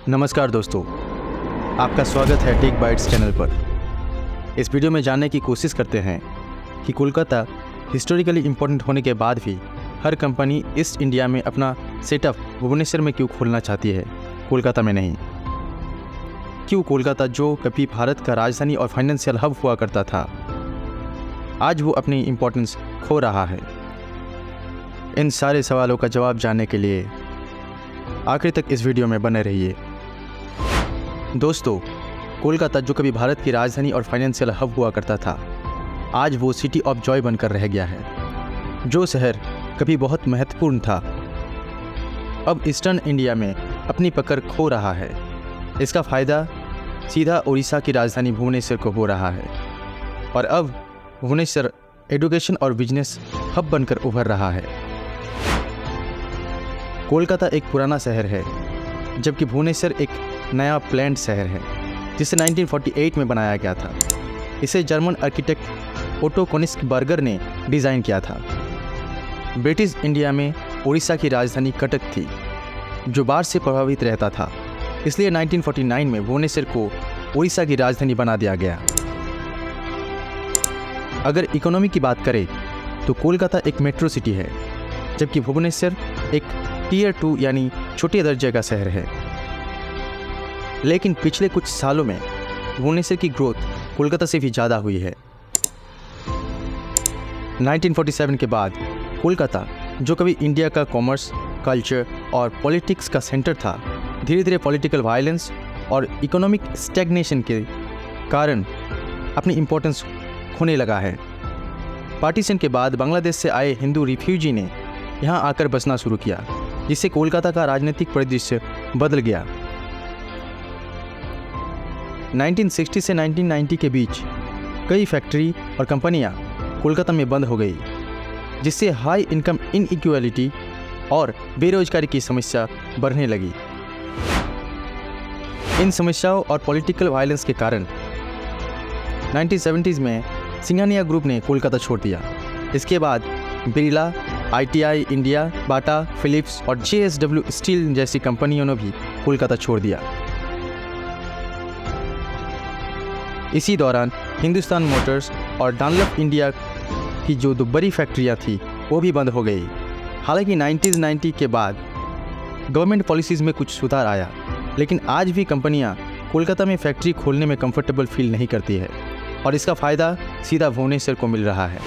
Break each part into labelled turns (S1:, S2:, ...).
S1: नमस्कार दोस्तों, आपका स्वागत है टेक बाइट्स चैनल पर। इस वीडियो में जानने की कोशिश करते हैं कि कोलकाता हिस्टोरिकली इम्पोर्टेंट होने के बाद भी हर कंपनी ईस्ट इंडिया में अपना सेटअप भुवनेश्वर में क्यों खोलना चाहती है, कोलकाता में नहीं। क्यों कोलकाता, जो कभी भारत का राजधानी और फाइनेंशियल हब हुआ करता था, आज वो अपनी इम्पोर्टेंस खो रहा है। इन सारे सवालों का जवाब जानने के लिए आखिर तक इस वीडियो में बने रहिए। दोस्तों, कोलकाता जो कभी भारत की राजधानी और फाइनेंशियल हब हुआ करता था, आज वो सिटी ऑफ जॉय बनकर रह गया है। जो शहर कभी बहुत महत्वपूर्ण था, अब ईस्टर्न इंडिया में अपनी पकड़ खो रहा है। इसका फ़ायदा सीधा उड़ीसा की राजधानी भुवनेश्वर को हो रहा है और अब भुवनेश्वर एजुकेशन और बिजनेस हब बनकर उभर रहा है। कोलकाता एक पुराना शहर है, जबकि भुवनेश्वर एक नया प्लान्ड शहर है जिसे 1948 में बनाया गया था। इसे जर्मन आर्किटेक्ट ओटो कोनिग्सबर्गर ने डिज़ाइन किया था। ब्रिटिश इंडिया में उड़ीसा की राजधानी कटक थी, जो बाढ़ से प्रभावित रहता था, इसलिए 1949 में भुवनेश्वर को उड़ीसा की राजधानी बना दिया गया। अगर इकोनॉमी की बात करें तो कोलकाता एक मेट्रो सिटी है, जबकि भुवनेश्वर एक टियर 2 यानी छोटे दर्जे का शहर है। लेकिन पिछले कुछ सालों में भुवनेश्वर की ग्रोथ कोलकाता से भी ज़्यादा हुई है। 1947 के बाद कोलकाता, जो कभी इंडिया का कॉमर्स, कल्चर और पॉलिटिक्स का सेंटर था, धीरे धीरे पॉलिटिकल वायलेंस और इकोनॉमिक स्टैग्नेशन के कारण अपनी इम्पोर्टेंस खोने लगा है। पार्टीशन के बाद बांग्लादेश से आए हिंदू रिफ्यूजी ने यहाँ आकर बसना शुरू किया, जिससे कोलकाता का राजनीतिक परिदृश्य बदल गया। 1960 से 1990 के बीच कई फैक्ट्री और कंपनियां कोलकाता में बंद हो गई, जिससे हाई इनकम इनइक्वालिटी और बेरोजगारी की समस्या बढ़ने लगी। इन समस्याओं और पॉलिटिकल वायलेंस के कारण 1970s में सिंघानिया ग्रुप ने कोलकाता छोड़ दिया। इसके बाद बिरला, ITI इंडिया, बाटा, फिलिप्स और JSW स्टील जैसी कंपनियों ने भी कोलकाता छोड़ दिया। इसी दौरान हिंदुस्तान मोटर्स और डनलप इंडिया की जो दो बड़ी फैक्ट्रियां थी, वो भी बंद हो गई। हालांकि 1990 के बाद गवर्नमेंट पॉलिसीज़ में कुछ सुधार आया, लेकिन आज भी कंपनियां कोलकाता में फैक्ट्री खोलने में कंफर्टेबल फील नहीं करती है और इसका फ़ायदा सीधा भुवनेश्वर को मिल रहा है।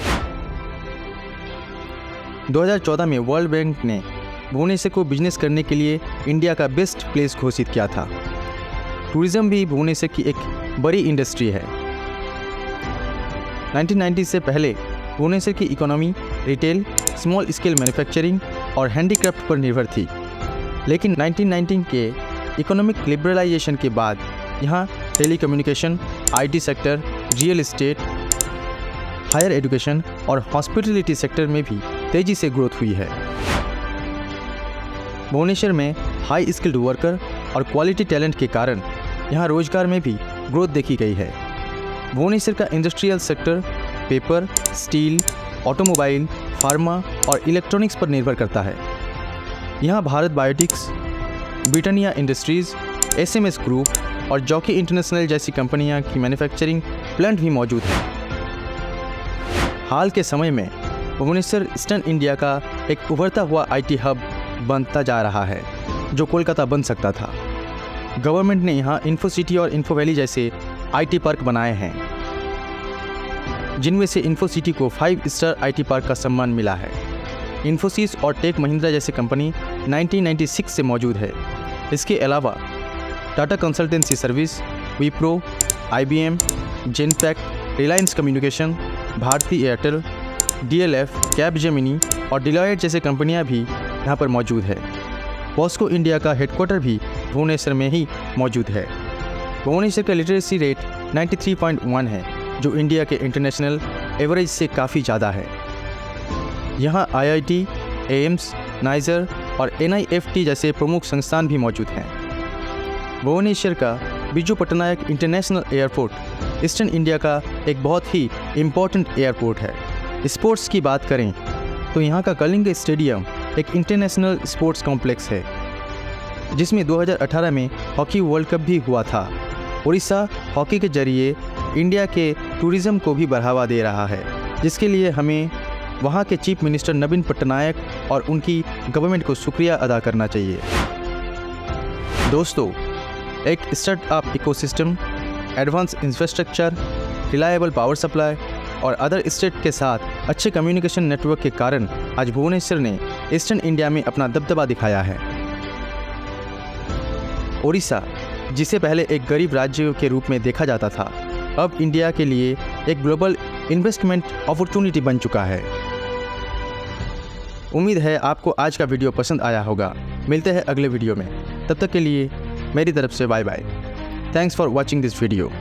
S1: 2014 में वर्ल्ड बैंक ने भुवनेश्वर को बिजनेस करने के लिए इंडिया का बेस्ट प्लेस घोषित किया था। टूरिज्म भी भुवनेश्वर की एक बड़ी इंडस्ट्री है। 1990 से पहले भुवनेश्वर की economy retail, small scale manufacturing और हैंडीक्राफ्ट पर निर्भर थी, लेकिन 1990 के इकोनॉमिक लिबरलाइजेशन के बाद यहाँ telecommunication, IT sector, real estate, higher education और हॉस्पिटलिटी सेक्टर में भी तेज़ी से ग्रोथ हुई है। भुवनेश्वर में हाई स्किल्ड वर्कर और क्वालिटी टैलेंट के कारण यहाँ रोजगार में भी ग्रोथ देखी गई है। भुवनेश्वर का industrial sector paper, steel, automobile, pharma और इलेक्ट्रॉनिक्स पर निर्भर करता है। यहाँ Bharat biotics, Britannia industries, SMS group और जॉकी इंटरनेशनल जैसी कंपनियाँ की मैन्युफैक्चरिंग प्लांट भी मौजूद हैं। हाल के समय में भुवनेश्वर ईस्टर्न इंडिया का एक उभरता हुआ IT हब बनता जा रहा है, जो कोलकाता बन सकता था। गवर्नमेंट ने यहाँ इन्फो सिटी और इन्फो वैली जैसे IT पार्क बनाए हैं, जिनमें से इन्फो सिटी को 5 स्टार IT पार्क का सम्मान मिला है। इन्फोसिस और टेक महिंद्रा जैसी कंपनी 1996 से मौजूद है। इसके अलावा Tata consultancy service, Wipro, IBM, Genpact, Reliance communication, Bharti Airtel, DLF, Capgemini और डिलॉयट जैसे कंपनियां भी यहां पर मौजूद है। पॉस्को इंडिया का हेडक्वार्टर भी भुवनेश्वर में ही मौजूद है। भुवनेश्वर का लिटरेसी रेट 93.1 है, जो इंडिया के इंटरनेशनल एवरेज से काफ़ी ज़्यादा है। यहाँ IIT, एम्स, नाइजर और NIFT जैसे प्रमुख संस्थान भी मौजूद हैं। भुवनेश्वर का Biju Patnaik international airport eastern India का एक बहुत ही इम्पोर्टेंट एयरपोर्ट है। स्पोर्ट्स की बात करें तो यहाँ का कलिंग स्टेडियम एक इंटरनेशनल स्पोर्ट्स कॉम्प्लेक्स है, जिसमें 2018 में हॉकी वर्ल्ड कप भी हुआ था। उड़ीसा हॉकी के जरिए इंडिया के टूरिज़्म को भी बढ़ावा दे रहा है, जिसके लिए हमें वहाँ के चीफ मिनिस्टर नवीन पटनायक और उनकी गवर्नमेंट को शुक्रिया अदा करना चाहिए। दोस्तों, एक startup ecosystem, advance infrastructure, reliable power supply और अदर स्टेट के साथ अच्छे कम्युनिकेशन नेटवर्क के कारण आज भुवनेश्वर ने ईस्टर्न इंडिया में अपना दबदबा दिखाया है। ओडिशा, जिसे पहले एक गरीब राज्य के रूप में देखा जाता था, अब इंडिया के लिए एक ग्लोबल इन्वेस्टमेंट अपॉर्चुनिटी बन चुका है। उम्मीद है आपको आज का वीडियो पसंद आया होगा। मिलते हैं अगले वीडियो में, तब तक के लिए मेरी तरफ से bye bye. Thanks for watching this video.